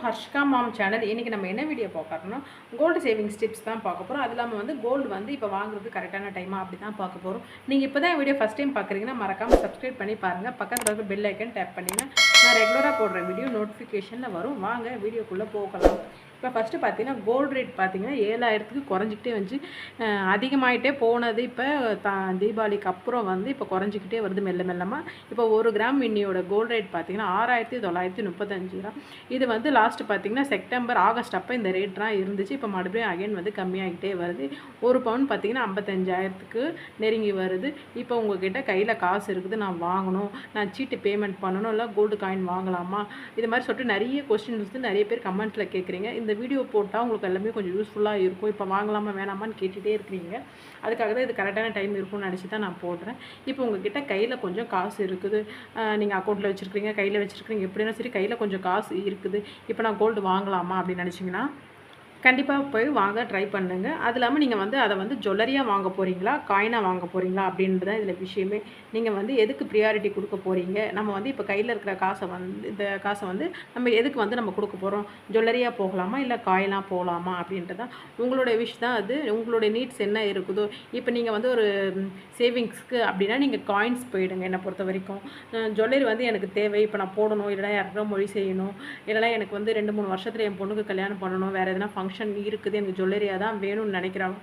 ஹர்ஷிகா மாம் channel. இன்றைக்கி நம்ம என்ன வீடியோ பார்க்குறோம்னா கோல்டு சேவிங்ஸ் டிப்ஸ் தான் பார்க்க போகிறோம். அது இல்லாமல் வந்து கோல்டு வந்து இப்போ வாங்குறது கரெக்டான டைமாக அப்படி தான் பார்க்க போகிறோம். நீங்கள் இப்போ தான் வீடியோ ஃபஸ்ட் டைம் பார்க்குறீங்கன்னா மறக்காமல் சப்ஸ்கிரைப் பண்ணி பாருங்கள். பக்கத்தில் இருக்க பெல் ஐக்கன் டேப் பண்ணிங்கன்னா நான் ரெகுலராக போடுற வீடியோ நோட்டிஃபிகேஷனில் வரும். வாங்க வீடியோக்குள்ளே போகலாம். இப்போ ஃபஸ்ட்டு பார்த்தீங்கன்னா கோல்டு ரேட் பார்த்தீங்கன்னா 7000க்கு குறைஞ்சிக்கிட்டே வந்துச்சு. அதிகமாகிட்டே போனது இப்போ தீபாவளிக்கு அப்புறம் வந்து இப்போ குறைஞ்சிக்கிட்டே வருது மெல்ல மெல்லமாக. இப்போ 1 கிராம் இன்னியோட கோல்டு ரேட் பார்த்தீங்கன்னா 6935 ரூபா. இது வந்து லாஸ்ட்டு பார்த்தீங்கன்னா செப்டம்பர் ஆகஸ்ட் அப்போ இந்த ரேட்லாம் இருந்துச்சு. இப்போ மறுபடியும் அகைன் வந்து கம்மியாகிட்டே வருது. 1 பவுன் பார்த்தீங்கன்னா 55,000க்கு நெருங்கி வருது. இப்போ உங்கள்கிட்ட கையில் காசு இருக்குது, நான் வாங்கணும், நான் சீட்டு பேமெண்ட் பண்ணணும், இல்லை கோல்டு காயின் வாங்கலாமா, இது மாதிரி சொல்லிட்டு நிறைய கொஸ்டின்ஸ் வந்து நிறைய பேர் கமெண்ட்டில் கேட்குறீங்க. இந்த வீடியோ போட்டால் உங்களுக்கு எல்லாமே கொஞ்சம் யூஸ்ஃபுல்லாக இருக்கும். இப்போ வாங்கலாமா வேணாமான்னு கேட்டுகிட்டே இருக்கிறீங்க. அதுக்காக தான் இது கரெக்டான டைம் இருக்கும்னு நினச்சி தான் நான் போடுறேன். இப்போ உங்கள்கிட்ட கையில் கொஞ்சம் காசு இருக்குது, நீங்கள் அக்கௌண்ட்டில் வச்சுருக்கீங்க, கையில் வச்சுருக்கீங்க, எப்படின்னா சரி கையில் கொஞ்சம் காசு இருக்குது, இப்போ நான் கோல்டு வாங்கலாமா அப்படின்னு நினச்சிங்கன்னா கண்டிப்பாக போய் வாங்க ட்ரை பண்ணுங்க. அது இல்லாமல் நீங்கள் வந்து அதை வந்து ஜுவல்லரியாக வாங்க போகிறீங்களா, காயினாக வாங்க போகிறீங்களா அப்படின்றது தான் இதில் விஷயமே. நீங்கள் வந்து எதுக்கு ப்ரியாரிட்டி கொடுக்க போகிறீங்க, நம்ம வந்து இப்போ கையில் இருக்கிற காசை வந்து இந்த காசை வந்து நம்ம எதுக்கு வந்து நம்ம கொடுக்க போகிறோம், ஜுவல்லரியாக போகலாமா இல்லை காயினாக போகலாமா அப்படின்றது தான் உங்களுடைய விஷ் தான். அது உங்களுடைய நீட்ஸ் என்ன இருக்குதோ. இப்போ நீங்கள் வந்து ஒரு சேவிங்ஸ்க்கு அப்படின்னா நீங்கள் காயின்ஸ் போயிடுங்க. என்னை பொறுத்த வரைக்கும் ஜுவல்லரி வந்து எனக்கு தேவை, இப்போ நான் போடணும், இல்லைனா யாருக்கா மொழி செய்யணும், இல்லைனா எனக்கு வந்து 2-3 வருஷத்தில் என் பொண்ணுக்கு கல்யாணம் பண்ணணும், வேறு எதனா ஃபங்க்ஷன் இருக்குது, எனக்கு ஜுவல்லரியாக தான் வேணும்னு நினைக்கிறாங்க,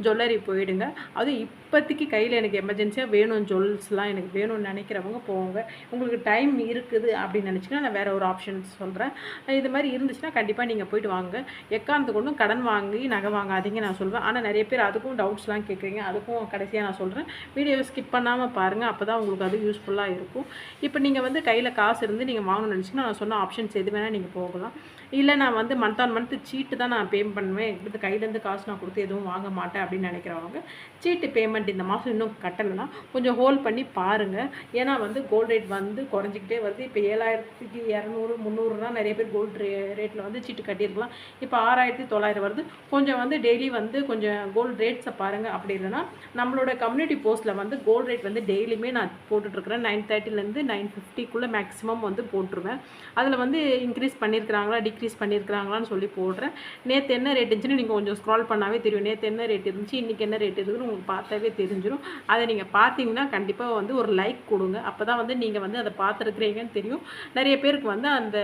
ஜுவல்லரி போயிடுங்க. அதுவும் இப்போதைக்கு கையில் எனக்கு எமர்ஜென்சியாக வேணும், ஜுவல்ஸ்லாம் எனக்கு வேணும்னு நினைக்கிறவங்க போங்க. உங்களுக்கு டைம் இருக்குது அப்படின்னு நினச்சிங்கன்னா நான் வேறு ஒரு ஆப்ஷன்ஸ் சொல்கிறேன். இது மாதிரி இருந்துச்சுன்னா கண்டிப்பாக நீங்கள் போய்ட்டு வாங்க. எக்காரணத்து கொண்டும் கடன் வாங்கி நகை வாங்காதீங்க நான் சொல்வேன். ஆனால் நிறைய பேர் அதுக்கும் டவுட்ஸ்லாம் கேட்குறீங்க. அதுக்கும் கடைசியாக நான் சொல்கிறேன், வீடியோவை ஸ்கிப் பண்ணாமல் பாருங்கள், அப்போ தான் உங்களுக்கு அது யூஸ்ஃபுல்லாக இருக்கும். இப்போ நீங்கள் வந்து கையில் காசு இருந்து நீங்கள் வாங்கணும்னு நினச்சிங்கன்னா நான் சொன்ன ஆப்ஷன்ஸ் எது வேணால் நீங்கள் போகலாம். இல்லை நான் வந்து மந்த் ஆன் மந்த்து சீட்டு தான் நான் பே பண்ணுவேன், இப்படி கையிலேருந்து காசு நான் கொடுத்து எதுவும் வாங்க மாட்டேன் அப்படின்னு நினைக்கிறவங்க சீட்டு பேமெண்ட் இந்த மாதம் இன்னும் கட்டலைன்னா கொஞ்சம் ஹோல்ட் பண்ணி பாருங்கள். ஏன்னா வந்து கோல்டு ரேட் வந்து குறைஞ்சிக்கிட்டே வருது. இப்போ 7200 300 நிறைய பேர் கோல்டு ரேட்டில் வந்து சீட்டு கட்டியிருக்கலாம். இப்போ 6900 வருது. கொஞ்சம் வந்து டெய்லி வந்து கொஞ்சம் கோல்டு ரேட்ஸை பாருங்கள். அப்படி இல்லைன்னா நம்மளோட கம்யூனிட்டி போஸ்ட்டில் வந்து கோல்டு ரேட் வந்து டெய்லியுமே நான் போட்டுட்ருக்கிறேன். 930லேருந்து 950க்குள்ளே மேக்ஸிமம் வந்து போட்டுருவேன். அதில் வந்து இன்க்ரீஸ் பண்ணியிருக்கிறாங்களா டிக்ரீஸ் பண்ணியிருக்கிறாங்களான்னு சொல்லி போடுறேன். நேற்று என்ன ரேட் இருந்துச்சுன்னு நீங்கள் கொஞ்சம் ஸ்க்ரால் பண்ணாவே தெரியும். நேற்று என்ன ரேட் இருந்துச்சு, இன்றைக்கி என்ன ரேட் இருக்குதுன்னு உங்களுக்கு பார்த்தாவே தெரிஞ்சிடும். அதை நீங்கள் பார்த்தீங்கன்னா கண்டிப்பாக வந்து ஒரு லைக் கொடுங்க. அப்போ தான் வந்து நீங்கள் வந்து அதை பார்த்துருக்குறீங்கன்னு தெரியும். நிறைய பேருக்கு வந்து அந்த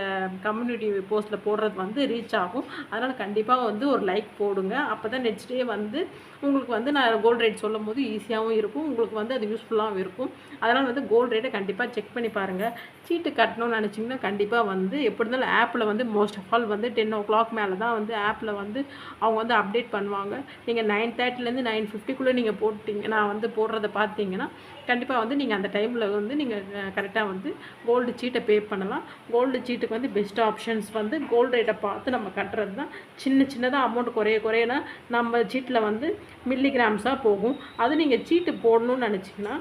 கம்யூனிட்டி போஸ்ட்டில் போடுறது வந்து ரீச் ஆகும். அதனால் கண்டிப்பாக வந்து ஒரு லைக் போடுங்க. அப்போ தான் நெக்ஸ்ட் டே வந்து உங்களுக்கு வந்து நான் கோல்டு ரேட் சொல்லும் போது ஈஸியாகவும் இருக்கும், உங்களுக்கு வந்து அது யூஸ்ஃபுல்லாகவும் இருக்கும். அதனால் வந்து கோல்டு ரேட்டை கண்டிப்பாக செக் பண்ணி பாருங்கள். சீட்டு கட்டணும்னு நினச்சிங்கன்னா கண்டிப்பாக வந்து எப்படி இருந்தாலும் ஆப்பில் வந்து மோஸ்ட் ஆஃப் ஆல் வந்து 10 o'clock மேலே தான் வந்து ஆப்பில் வந்து அவங்க வந்து அப்டேட் பண்ணுவாங்க. நீங்கள் 930லேருந்து 950க்குள்ளே நீங்கள் போட்டிங்க, நான் வந்து போடுறத பார்த்தீங்கன்னா கண்டிப்பாக வந்து நீங்கள் அந்த டைமில் வந்து நீங்கள் கரெக்டாக வந்து கோல்டு சீட்டை பே பண்ணலாம். கோல்டு சீட்டுக்கு வந்து பெஸ்ட் ஆப்ஷன்ஸ் வந்து கோல்டு ரேட்டை பார்த்து நம்ம கட்டுறது தான். சின்னதாக அமௌண்ட் குறையனா நம்ம சீட்டில் வந்து மில்லிகிராம்ஸாக போகும். அது நீங்கள் சீட்டு போடணும்னு நினச்சிங்கன்னா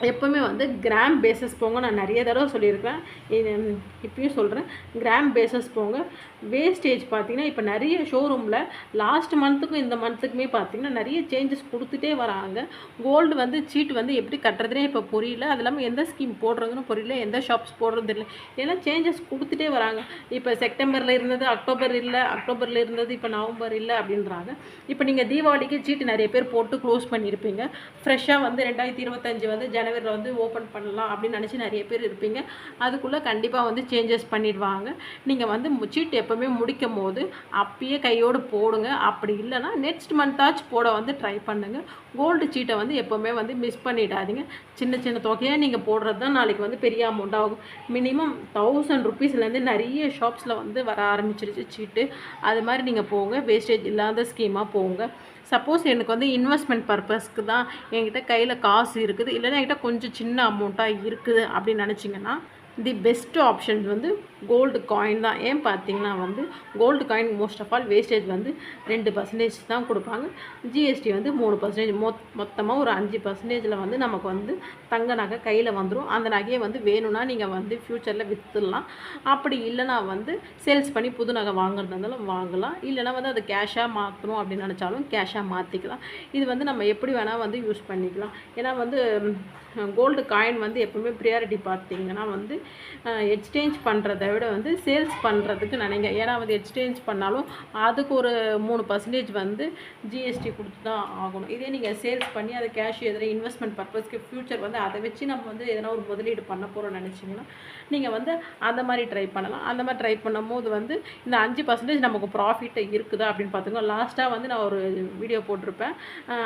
எப்போவுமே வந்து கிராம் பேஸஸ் போங்க. நான் நிறைய தடவை சொல்லியிருக்கேன், இப்பயும் சொல்கிறேன், கிராம் பேஸஸ் போங்க. வேஸ்டேஜ் பார்த்திங்கன்னா இப்போ நிறைய ஷோரூமில் லாஸ்ட் மந்த்துக்கும் இந்த மந்த்துக்குமே பார்த்திங்கன்னா நிறைய சேஞ்சஸ் கொடுத்துட்டே வராங்க. கோல்டு வந்து சீட்டு வந்து எப்படி கட்டுறதுனே இப்போ புரியல. அது இல்லாமல் எந்த ஸ்கீம் போடுறதுன்னு புரியல, எந்த ஷாப்ஸ் போடுறது இல்லை. ஏன்னா சேஞ்சஸ் கொடுத்துட்டே வராங்க. இப்போ செப்டம்பரில் இருந்தது அக்டோபர் இல்லை, அக்டோபரில் இருந்தது இப்போ நவம்பர் இல்லை அப்படின்றாங்க. இப்போ நீங்கள் தீபாவளிக்கு சீட்டு நிறைய பேர் போட்டு க்ளோஸ் பண்ணியிருப்பீங்க. ஃப்ரெஷ்ஷாக வந்து 2025 வந்து ஜனவரியில் வந்து ஓப்பன் பண்ணலாம் அப்படின்னு நினச்சி நிறைய பேர் இருப்பீங்க. அதுக்குள்ளே கண்டிப்பாக வந்து சேஞ்சஸ் பண்ணிடுவாங்க. நீங்கள் வந்து சீட்டு எப்போவுமே முடிக்கும் போது அப்பயே கையோடு போடுங்க. அப்படி இல்லைன்னா நெக்ஸ்ட் மந்த்தாச்சும் போட வந்து ட்ரை பண்ணுங்கள். கோல்டு சீட்டை வந்து எப்போவுமே வந்து மிஸ் பண்ணிடாதீங்க. சின்ன தொகையாக நீங்கள் போடுறது தான் நாளைக்கு வந்து பெரிய அமௌண்ட் ஆகும். மினிமம் 1000 ருபீஸ்லேருந்து நிறைய ஷாப்ஸில் வந்து வர ஆரம்பிச்சிருச்சு சீட்டு. அது மாதிரி நீங்கள் போங்க, வேஸ்டேஜ் இல்லாத ஸ்கீமாக போங்க. சப்போஸ் எனக்கு வந்து இன்வெஸ்ட்மெண்ட் பர்பஸ்க்கு தான் என்கிட்ட கையில் காசு இருக்குது, இல்லைன்னா என்கிட்ட கொஞ்சம் சின்ன அமௌண்ட்டாக இருக்குது அப்படின்னு நினச்சிங்கன்னா தி பெஸ்ட் ஆப்ஷன்ஸ் வந்து கோல்டு காயின் தான். ஏன் பார்த்தீங்கன்னா வந்து gold coin most of all wastage வந்து 2% தான் கொடுப்பாங்க. ஜிஎஸ்டி வந்து 3%. மொத்தமாக ஒரு 5%ல் வந்து நமக்கு வந்து தங்க நகை கையில் வந்துடும். அந்த நகையை வந்து வேணும்னா நீங்கள் வந்து ஃப்யூச்சரில் விற்றுடலாம். அப்படி இல்லைனா வந்து சேல்ஸ் பண்ணி புது நகை வாங்குறதா இருந்தாலும் வாங்கலாம். இல்லைனா வந்து அதை கேஷாக மாற்றணும் அப்படின்னு நினச்சாலும் கேஷாக மாற்றிக்கலாம். இது வந்து நம்ம எப்படி வேணால் வந்து யூஸ் பண்ணிக்கலாம். ஏன்னா வந்து கோல்டு காயின் வந்து எப்பவுமே ப்ரியாரிட்டி பார்த்தீங்கன்னா வந்து எக்ஸ்சேஞ்ச் பண்ணுறத விட வந்து சேல்ஸ் பண்ணுறதுக்கு நினைங்க. ஏன்னா வந்து எக்ஸ்சேஞ்ச் பண்ணாலும் அதுக்கு ஒரு 3% வந்து ஜிஎஸ்டி கொடுத்து தான் ஆகணும். இதே நீங்கள் சேல்ஸ் பண்ணி அதை கேஷ் எதில் இன்வெஸ்ட்மெண்ட் பர்பஸ்க்கு ஃப்யூச்சர் வந்து அதை வச்சு நம்ம வந்து எதனா ஒரு முதலீடு பண்ண போகிறோம்னு நினச்சிங்கன்னா நீங்கள் வந்து அந்த மாதிரி ட்ரை பண்ணலாம். அந்த மாதிரி ட்ரை பண்ணும்போது வந்து இந்த 5% நமக்கு ப்ராஃபிட் இருக்குதா அப்படின்னு பார்த்துக்கோங்க. லாஸ்ட்டாக வந்து நான் ஒரு வீடியோ போட்டிருப்பேன்.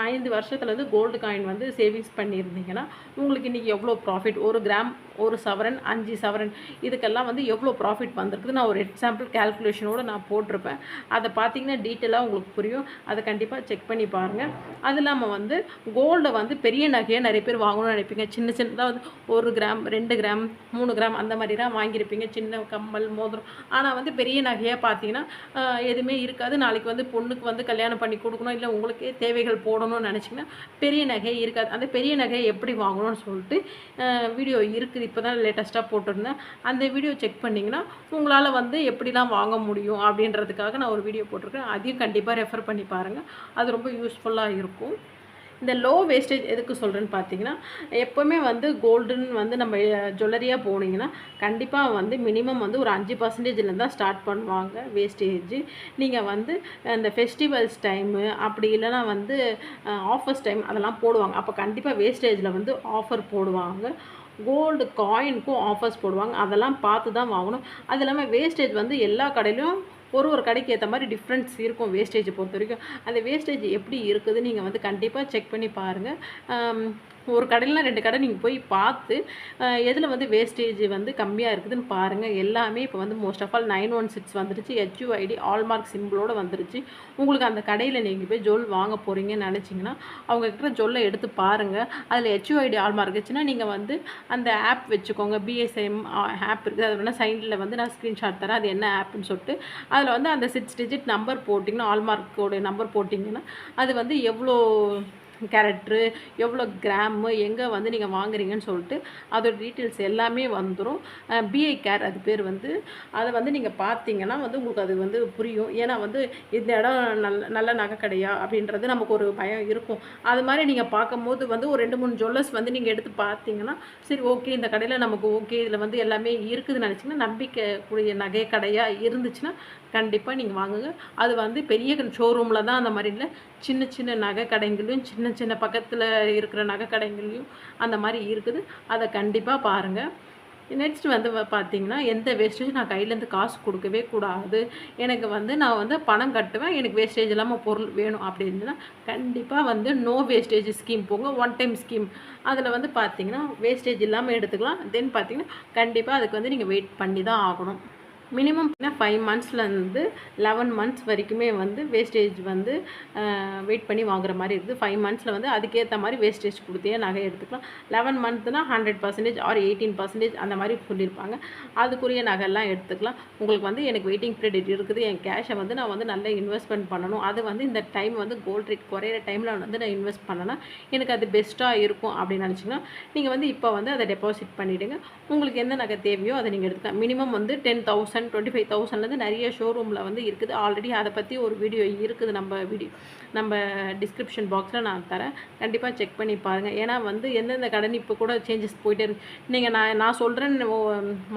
5 வருஷத்தில் வந்து கோல்டு காயின் வந்து சேவிங்ஸ் பண்ணியிருந்தீங்கன்னா உங்களுக்கு இன்றைக்கி எவ்வளோ ப்ராஃபிட், 1 கிராம் 1 சவரன் 5 சவரன் இதுக்கெல்லாம் வந்து எவ்வளோ ப்ராஃபிட் வந்திருக்குது நான் ஒரு எக்ஸாம்பிள் கேல்குலேஷனோடு நான் போட்டிருப்பேன். அதை பார்த்தீங்கன்னா டீட்டெயிலாக உங்களுக்கு புரியும். அதை கண்டிப்பாக செக் பண்ணி பாருங்கள். அது இல்லாமல் வந்து கோல்டை வந்து பெரிய நகையை நிறைய பேர் வாங்கணும்னு நினைப்பீங்க. சின்ன சின்னதாக வந்து 1 கிராம் 2 கிராம் 3 கிராம் அந்த மாதிரி தான் வாங்கியிருப்பீங்க, சின்ன கம்மல் மோதிரம். ஆனால் வந்து பெரிய நகையாக பார்த்தீங்கன்னா எதுவுமே இருக்காது. நாளைக்கு வந்து பொண்ணுக்கு வந்து கல்யாணம் பண்ணி கொடுக்கணும், இல்லை உங்களுக்கே தேவைகள் போடணும்னு நினச்சிங்கன்னா பெரிய நகை இருக்காது. அந்த பெரிய நகையை எப்படி வாங்கணும்னு சொல்லிட்டு வீடியோ இருக்குது. இப்போ தான் லேட்டஸ்ட்டாக போட்டிருந்தேன். அந்த வீடியோ செக் பண்ணிங்கன்னா உங்களால் வந்து எப்படிலாம் வாங்க முடியும் அப்படின்றதுக்காக நான் ஒரு வீடியோ போட்டிருக்கேன். அதையும் கண்டிப்பாக ரெஃபர் பண்ணி பாருங்கள். அது ரொம்ப யூஸ்ஃபுல்லாக இருக்கும். இந்த லோ வேஸ்டேஜ் எதுக்கு சொல்கிறேன்னு பார்த்தீங்கன்னா, எப்போவுமே வந்து கோல்டுன்னு வந்து நம்ம ஜுவல்லரியாக போனீங்கன்னா கண்டிப்பாக வந்து மினிமம் வந்து ஒரு 5%லேருந்து தான் ஸ்டார்ட் பண்ணுவாங்க வேஸ்டேஜ். நீங்கள் வந்து இந்த ஃபெஸ்டிவல்ஸ் டைமு அப்படி இல்லைனா வந்து ஆஃபர்ஸ் டைம் அதெல்லாம் போடுவாங்க. அப்போ கண்டிப்பாக வேஸ்டேஜில் வந்து ஆஃபர் போடுவாங்க. கோல்டு காயினுக்கும் ஆஃபர்ஸ் போடுவாங்க. அதெல்லாம் பார்த்து தான் வாங்கணும். அது இல்லாமல் வேஸ்டேஜ் வந்து எல்லா கடையிலும் ஒரு கடைக்கு ஏற்ற மாதிரி டிஃப்ரென்ஸ் இருக்கும். வேஸ்டேஜை பொறுத்த வரைக்கும் அந்த வேஸ்டேஜ் எப்படி இருக்குது நீங்கள் வந்து கண்டிப்பாக செக் பண்ணி பாருங்கள். ஒரு கடையிலாம் 2 கடை நீங்கள் போய் பார்த்து எதில் வந்து வேஸ்டேஜ் வந்து கம்மியாக இருக்குதுன்னு பாருங்கள். எல்லாமே இப்போ வந்து மோஸ்ட் ஆஃப் ஆல் 916 வந்துருச்சு. HUID ஆல்மார்க் சிம்பிளோடு வந்துருச்சு. உங்களுக்கு அந்த கடையில் நீங்கள் போய் ஜுவல் வாங்க போகிறீங்கன்னு நினச்சிங்கன்னா அவங்க இருக்கிற ஜுவல்லை எடுத்து பாருங்கள். அதில் HUID ஆல்மார்க் வச்சுன்னா நீங்கள் வந்து அந்த ஆப் வச்சுக்கோங்க. BSM ஆப் இருக்குது. அது வேணால் சைடில் வந்து நான் ஸ்க்ரீன்ஷாட் தரேன், அது என்ன ஆப்னு சொல்லிட்டு. அதில் வந்து அந்த 6 டிஜிட் நம்பர் போட்டிங்கன்னா, ஆல்மார்க்கோட நம்பர் போட்டிங்கன்னா அது வந்து எவ்வளோ கேரக்டரு, எவ்வளோ கிராமு, எங்கே வந்து நீங்கள் வாங்குறீங்கன்னு சொல்லிட்டு அதோட டீட்டெயில்ஸ் எல்லாமே வந்துடும். BI கேர் அது பேர் வந்து. அதை வந்து நீங்கள் பார்த்தீங்கன்னா வந்து உங்களுக்கு அது வந்து புரியும். ஏன்னா வந்து இந்த இடம் நல்ல நகை கடையா அப்படின்றது நமக்கு ஒரு பயம் இருக்கும். அது மாதிரி நீங்கள் பார்க்கும்போது வந்து ஒரு 2-3 ஜுவல்லர்ஸ் வந்து நீங்கள் எடுத்து பார்த்தீங்கன்னா சரி ஓகே இந்த கடையில் நமக்கு ஓகே இதில் வந்து எல்லாமே இருக்குதுன்னு நினச்சிங்கன்னா நம்பிக்கைக்கூடிய நகை கடையாக இருந்துச்சுன்னா கண்டிப்பாக நீங்கள் வாங்குங்க. அது வந்து பெரிய ஷோரூமில் தான் அந்த மாதிரி இல்லை, சின்ன சின்ன நகை கடைங்களையும் சின்ன பக்கத்தில் இருக்கிற நகை கடைங்களையும் அந்த மாதிரி இருக்குது. அதை கண்டிப்பாக பாருங்கள். நெக்ஸ்ட் வந்து பார்த்திங்கன்னா எந்த வேஸ்டேஜ் நான் கையிலேருந்து காசு கொடுக்கவே கூடாது. எனக்கு வந்து நான் வந்து பணம் கட்டுவேன், எனக்கு வேஸ்டேஜ் இல்லாமல் பொருள் வேணும் அப்படின்னா கண்டிப்பாக வந்து நோ வேஸ்டேஜ் ஸ்கீம் போங்க. 1 டைம் ஸ்கீம் அதில் வந்து பார்த்திங்கன்னா வேஸ்டேஜ் இல்லாமல் எடுத்துக்கலாம். தென் பார்த்திங்கன்னா கண்டிப்பாக அதுக்கு வந்து நீங்கள் வெயிட் பண்ணி தான் ஆகணும். மினிமம் 5 மந்த்ஸ்லேருந்து 11 மந்த்ஸ் வரைக்குமே வந்து வேஸ்டேஜ் வந்து வெயிட் பண்ணி வாங்குற மாதிரி இருக்குது. 5 மந்த்ஸில் வந்து அதுக்கேற்ற மாதிரி வேஸ்டேஜ் கொடுத்தே நகை எடுத்துக்கலாம். 11 மந்த்னால் 100% ஆர் 18% அந்த மாதிரி சொல்லியிருப்பாங்க. அதுக்குரிய நகைலாம் எடுத்துக்கலாம். உங்களுக்கு வந்து எனக்கு வெயிட்டிங் பீரியட் இருக்குது, என் கேஷை வந்து நான் வந்து நல்லா இன்வெஸ்ட்மெண்ட் பண்ணணும், அது வந்து இந்த டைம் வந்து கோல்ட் ரேட் குறையிற டைமில் வந்து நான் இன்வெஸ்ட் பண்ணேன்னா எனக்கு அது பெஸ்ட்டாக இருக்கும் அப்படின்னு நினச்சிங்கன்னா நீங்கள் வந்து இப்போ வந்து அதை டெபாசிட் பண்ணிவிடுங்க. உங்களுக்கு எந்த நகை தேவையோ அதை நீங்கள் எடுத்துக்கலாம். மினிமம் வந்து 10,000 25,000லேருந்து நிறைய ஷோரூமில் வந்து இருக்குது. ஆல்ரெடி அதை பற்றி ஒரு வீடியோ இருக்குது. நம்ம டிஸ்கிரிப்ஷன் பாக்ஸில் நான் தரேன். கண்டிப்பாக செக் பண்ணி பாருங்கள். ஏன்னா வந்து எந்தெந்த கடன் இப்போ கூட சேஞ்சஸ் போயிட்டே இருக்கு. நீங்கள் நான் சொல்கிறேன்னு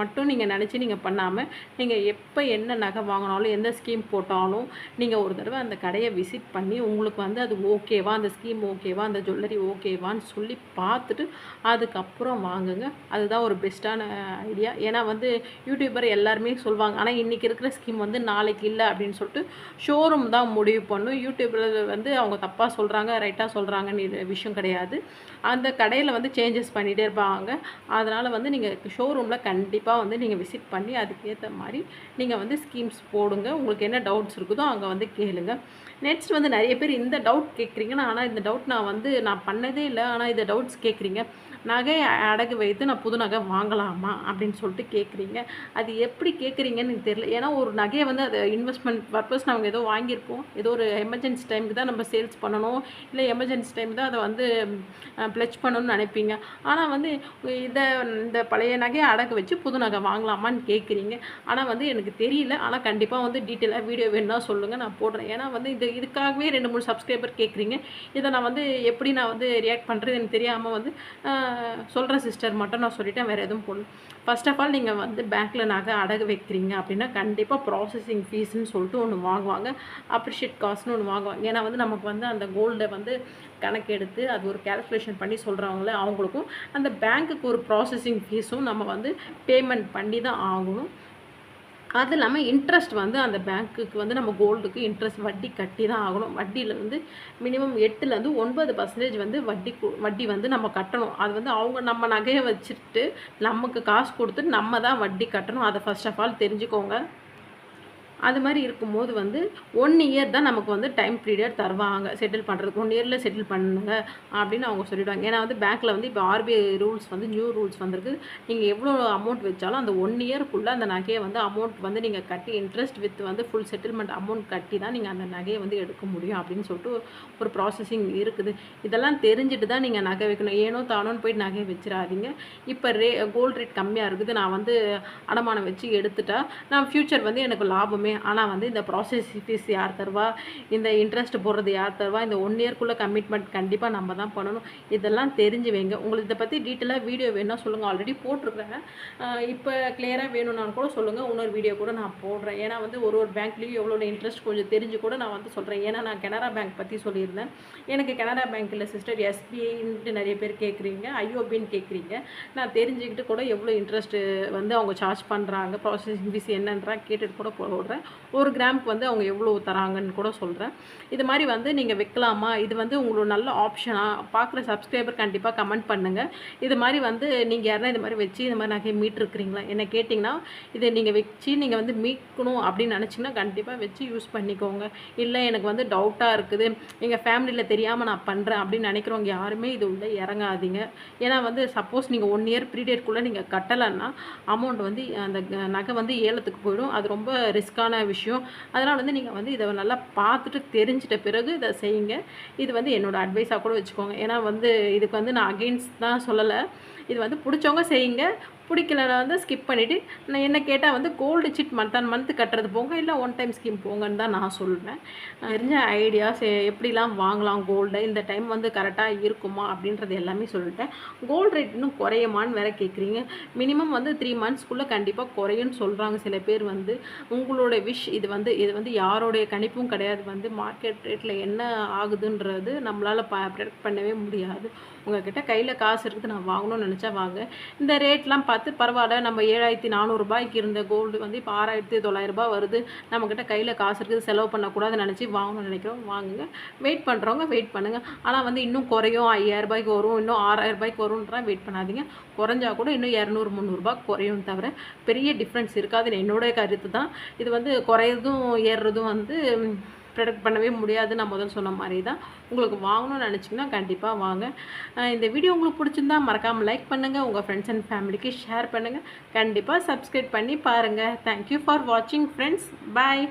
மட்டும் நீங்கள் நினச்சி நீங்கள் பண்ணாமல் நீங்கள் எப்போ என்ன நகை வாங்கினாலும் எந்த ஸ்கீம் போட்டாலும் நீங்கள் ஒரு தடவை அந்த கடையை விசிட் பண்ணி உங்களுக்கு வந்து அது ஓகேவா, அந்த ஸ்கீம் ஓகேவா, அந்த ஜுவல்லரி ஓகேவான்னு சொல்லி பார்த்துட்டு அதுக்கப்புறம் வாங்குங்க. அதுதான் ஒரு பெஸ்ட்டான ஐடியா. ஏன்னா வந்து யூடியூபர் எல்லாருமே சொல்லுவாங்க, ஆனால் இன்றைக்கி இருக்கிற ஸ்கீம் வந்து நாளைக்கு இல்லை அப்படின்னு சொல்லிட்டு ஷோரூம் தான் முடிவு பண்ணும். யூடியூப்பில் வந்து அவங்க தப்பாக சொல்கிறாங்க ரைட்டாக சொல்கிறாங்கன்னு விஷயம் கிடையாது. அந்த கடையில் வந்து சேஞ்சஸ் பண்ணிகிட்டே இருப்பாங்க. அதனால் வந்து நீங்கள் ஷோரூமில் கண்டிப்பாக வந்து நீங்கள் விசிட் பண்ணி அதுக்கேற்ற மாதிரி நீங்கள் வந்து ஸ்கீம்ஸ் போடுங்க. உங்களுக்கு என்ன டவுட்ஸ் இருக்குதோ அங்கே வந்து கேளுங்க. நெக்ஸ்ட் வந்து நிறைய பேர் இந்த டவுட் கேட்குறீங்கன்னா, ஆனால் இந்த டவுட் நான் பண்ணதே இல்லை, ஆனால் இந்த டவுட்ஸ் கேட்குறீங்க. நகை அடகு வைத்து நான் புது நகை வாங்கலாமா அப்படின்னு சொல்லிட்டு கேட்குறீங்க. அது எப்படி கேட்குறீங்கன்னு எனக்கு தெரியல. ஏன்னா ஒரு நகையை வந்து அது இன்வெஸ்ட்மெண்ட் பர்பஸ் நம்ம ஏதோ வாங்கியிருப்போம், ஏதோ ஒரு எமர்ஜென்சி டைமுக்கு தான் நம்ம சேல்ஸ் பண்ணணும், இல்லை எமர்ஜென்சி டைம் தான் அதை வந்து ப்ளெச் பண்ணணும்னு நினைப்பீங்க. ஆனால் வந்து இந்த பழைய நகையை அடகு வச்சு புது நகை வாங்கலாமான்னு கேட்குறீங்க. ஆனால் வந்து எனக்கு தெரியல. ஆனால் கண்டிப்பாக வந்து டீட்டெயிலாக வீடியோ வேணும்னா சொல்லுங்கள், நான் போடுறேன். ஏன்னா வந்து இந்த இதுக்காகவே 2-3 சப்ஸ்கிரைபர் கேட்குறீங்க. இதை நான் வந்து எப்படி நான் வந்து ரியாக்ட் பண்ணுறது எனக்கு தெரியாமல் வந்து சொல்கிறேன் சிஸ்டர் மட்டும் நான் சொல்லிட்டேன், வேறு எதுவும் போடல. ஃபர்ஸ்ட் ஆஃப் ஆல் நீங்கள் வந்து பேங்க்கில் நகை அடகு வைக்கிறீங்க அப்படின்னா கண்டிப்பாக ப்ராசஸிங் ஃபீஸ்ன்னு சொல்லிட்டு ஒன்று வாங்குவாங்க, அப்ரிஷியேட் காஸ்ட்னு ஒன்று வாங்குவாங்க. ஏன்னா வந்து நமக்கு வந்து அந்த கோல்டை வந்து கணக்கெடுத்து அது ஒரு கேல்குலேஷன் பண்ணி சொல்கிறவங்கள அவங்களுக்கும் அந்த பேங்க்குக்கு ஒரு ப்ராசஸிங் ஃபீஸும் நம்ம வந்து பேமெண்ட் பண்ணி தான் ஆகணும். அது இல்லாமல் இன்ட்ரெஸ்ட் வந்து அந்த பேங்க்குக்கு வந்து நம்ம கோல்டுக்கு இன்ட்ரெஸ்ட் வட்டி கட்டி தான் ஆகணும். வட்டியில் வந்து மினிமம் 8லேருந்து 9% வந்து வட்டி வந்து நம்ம கட்டணும். அது வந்து அவங்க நம்ம நகையை வச்சுட்டு நமக்கு காசு கொடுத்துட்டு நம்ம தான் வட்டி கட்டணும். அதை ஃபர்ஸ்ட் ஆஃப் ஆல் தெரிஞ்சுக்கோங்க. அது மாதிரி இருக்கும்போது வந்து 1 இயர் தான் நமக்கு வந்து டைம் பீரியட் தருவாங்க செட்டில் பண்ணுறதுக்கு. 1 இயரில் செட்டில் பண்ணுங்க அப்படின்னு அவங்க சொல்லிவிடுவாங்க. ஏன்னா வந்து பேங்க்கில் வந்து இப்போ ஆர்பிஐ ரூல்ஸ் வந்து நியூ ரூல்ஸ் வந்திருக்கு. நீங்கள் எவ்வளோ அமௌண்ட் வச்சாலும் அந்த 1 இயருக்குள்ளே அந்த நகையை வந்து அமௌண்ட் வந்து நீங்கள் கட்டி இன்ட்ரெஸ்ட் வித் வந்து ஃபுல் செட்டில்மெண்ட் அமௌண்ட் கட்டி தான் நீங்கள் அந்த நகையை வந்து எடுக்க முடியும் அப்படின்னு சொல்லிட்டு ஒரு ப்ராசஸிங் இருக்குது. இதெல்லாம் தெரிஞ்சுட்டு தான் நீங்கள் நகை வைக்கணும். ஏனோ தானோன்னு போய் நகையை வச்சிடாதீங்க. இப்போ கோல்டு ரேட் கம்மியாக இருக்குது, நான் வந்து அடமானம் வச்சு எடுத்துட்டா நான் ஃப்யூச்சர் வந்து எனக்கு லாபமே. ஆனால் வந்து இந்த ப்ராசஸ் ஃபீஸ் யார் தருவா, இந்த இன்ட்ரெஸ்ட் போடுறது யார் தருவா, இந்த 1 இயர்க்குள்ளே கமிட்மெண்ட் கண்டிப்பாக நம்ம தான் பண்ணணும். இதெல்லாம் தெரிஞ்சு வைங்க. உங்களுக்கு இதை பற்றி டீட்டெயிலாக வீடியோ வேணும்னா சொல்லுங்கள், ஆல்ரெடி போட்டிருக்கிறேன். இப்போ கிளியராக வேணும்னாலும் கூட சொல்லுங்கள், இன்னொரு வீடியோ கூட நான் போடுறேன். ஏன்னா வந்து ஒரு பேங்க்லேயும் எவ்வளோ இன்ட்ரெஸ்ட் கொஞ்சம் தெரிஞ்சு கூட நான் வந்து சொல்கிறேன். ஏன்னா நான் கனரா பேங்க் பற்றி சொல்லியிருந்தேன். எனக்கு கனரா பேங்க் இல்லை சிஸ்டர், எஸ்பிஐன்ட்டு நிறைய பேர் கேட்குறீங்க, ஐஓபின்னு கேட்குறீங்க. நான் தெரிஞ்சுக்கிட்டு கூட எவ்வளோ இன்ட்ரெஸ்ட்டு வந்து அவங்க சார்ஜ் பண்ணுறாங்க, ப்ராசஸிங் ஃபீஸ் என்னன்றா கேட்டுட்டு கூட போடுறேன். 1 கிராமுக்கு வந்து அவங்க எவ்வளோ தராங்கன்னு கூட சொல்கிறேன். இது மாதிரி வந்து நீங்கள் வைக்கலாமா, இது வந்து உங்களோட நல்ல ஆப்ஷனாக பார்க்குற சப்ஸ்கிரைபர் கண்டிப்பாக கமெண்ட் பண்ணுங்கள். இது மாதிரி வந்து நீங்கள் யாருன்னா இது மாதிரி வச்சு இது மாதிரி நகையை மீட்டிருக்கிறீங்களா என்ன கேட்டிங்கன்னா, இதை நீங்கள் வச்சு நீங்கள் வந்து மீட்கணும் அப்படின்னு நினச்சிங்கன்னா கண்டிப்பாக வச்சு யூஸ் பண்ணிக்கோங்க. இல்லை எனக்கு வந்து டவுட்டாக இருக்குது, எங்கள் ஃபேமிலியில் தெரியாமல் நான் பண்ணுறேன் அப்படின்னு நினைக்கிறவங்க யாருமே இது உள்ள இறங்காதீங்க. ஏன்னா வந்து சப்போஸ் நீங்கள் 1 இயர் பீரியட்குள்ளே நீங்கள் கட்டலைன்னா அமௌண்ட் வந்து அந்த நகை வந்து ஏலத்துக்கு போயிடும். அது ரொம்ப ரிஸ்க்கான விஷயம். அதனால் வந்து நீங்கள் வந்து இதை நல்லா பார்த்துட்டு தெரிஞ்சிட்ட பிறகு இதை செய்யுங்க. இது வந்து என்னோடய அட்வைஸாக கூட வச்சுக்கோங்க. ஏன்னா வந்து இதுக்கு வந்து நான் அகெயின்ஸ்ட் தான் சொல்லலை. இது வந்து பிடிச்சவங்க செய்யுங்க, பிடிக்கலனா வந்து ஸ்கிப் பண்ணிவிட்டு நான் என்ன கேட்டால் வந்து கோல்டு சிட் மந்த் கட்டுறது போங்க, இல்லை 1 டைம் ஸ்கீம் போங்கன்னு தான் நான் சொல்லுவேன். தெரிஞ்ச ஐடியாஸ் எப்படிலாம் வாங்கலாம் கோல்டு, இந்த டைம் வந்து கரெக்டாக இருக்குமா அப்படின்றது எல்லாமே சொல்லிட்டேன். கோல்டு ரேட் இன்னும் குறையுமான்னு வேறு கேட்குறீங்க. மினிமம் வந்து 3 மந்த்ஸ்க்குள்ளே கண்டிப்பாக குறையும்னு சொல்கிறாங்க சில பேர். வந்து உங்களோட விஷ். இது வந்து யாரோடைய கணிப்பும் கிடையாது. வந்து மார்க்கெட் ரேட்டில் என்ன ஆகுதுன்றது நம்மளால் ப்ரெடிக்ட் பண்ணவே முடியாது. உங்கள்கிட்ட கையில் காசு இருக்குது, நான் வாங்கணும்னு நினச்சா வாங்க. இந்த ரேட்லாம் பார்த்து பரவாயில்ல, நம்ம 7400 ரூபாய்க்கு இருந்த கோல்டு வந்து இப்போ 6900 ரூபாய் வருது, நம்மக்கிட்ட கையில் காசு இருக்குது, செலவு பண்ணக்கூடாதுன்னு நினச்சி வாங்கணும்னு நினைக்கிறோம் வாங்குங்க. வெயிட் பண்ணுறவங்க வெயிட் பண்ணுங்கள். ஆனால் வந்து இன்னும் குறையும், 5000 ரூபாய்க்கு வரும், இன்னும் 6000 ரூபாய்க்கு வரும்ன்றா வெயிட் பண்ணாதீங்க. குறைஞ்சா கூட இன்னும் 200-300 ரூபாய் குறையும் தவிர பெரிய டிஃப்ரென்ஸ் இருக்காதுன்னு என்னோட கருத்து தான். இது வந்து குறையதும் ஏறுறதும் வந்து ப்ரெடிக்ட் பண்ணவே முடியாது. நான் முதல் சொன்ன மாதிரி தான். உங்களுக்கு வாங்கணும்னு நினச்சிங்கன்னா கண்டிப்பாக வாங்க. இந்த வீடியோ உங்களுக்கு பிடிச்சிருந்தா மறக்காமல் லைக் பண்ணுங்கள், உங்கள் ஃப்ரெண்ட்ஸ் அண்ட் ஃபேமிலிக்கு ஷேர் பண்ணுங்கள், கண்டிப்பாக சப்ஸ்கிரைப் பண்ணி பாருங்கள். தேங்க்யூ ஃபார் வாட்சிங் ஃப்ரெண்ட்ஸ். பாய்.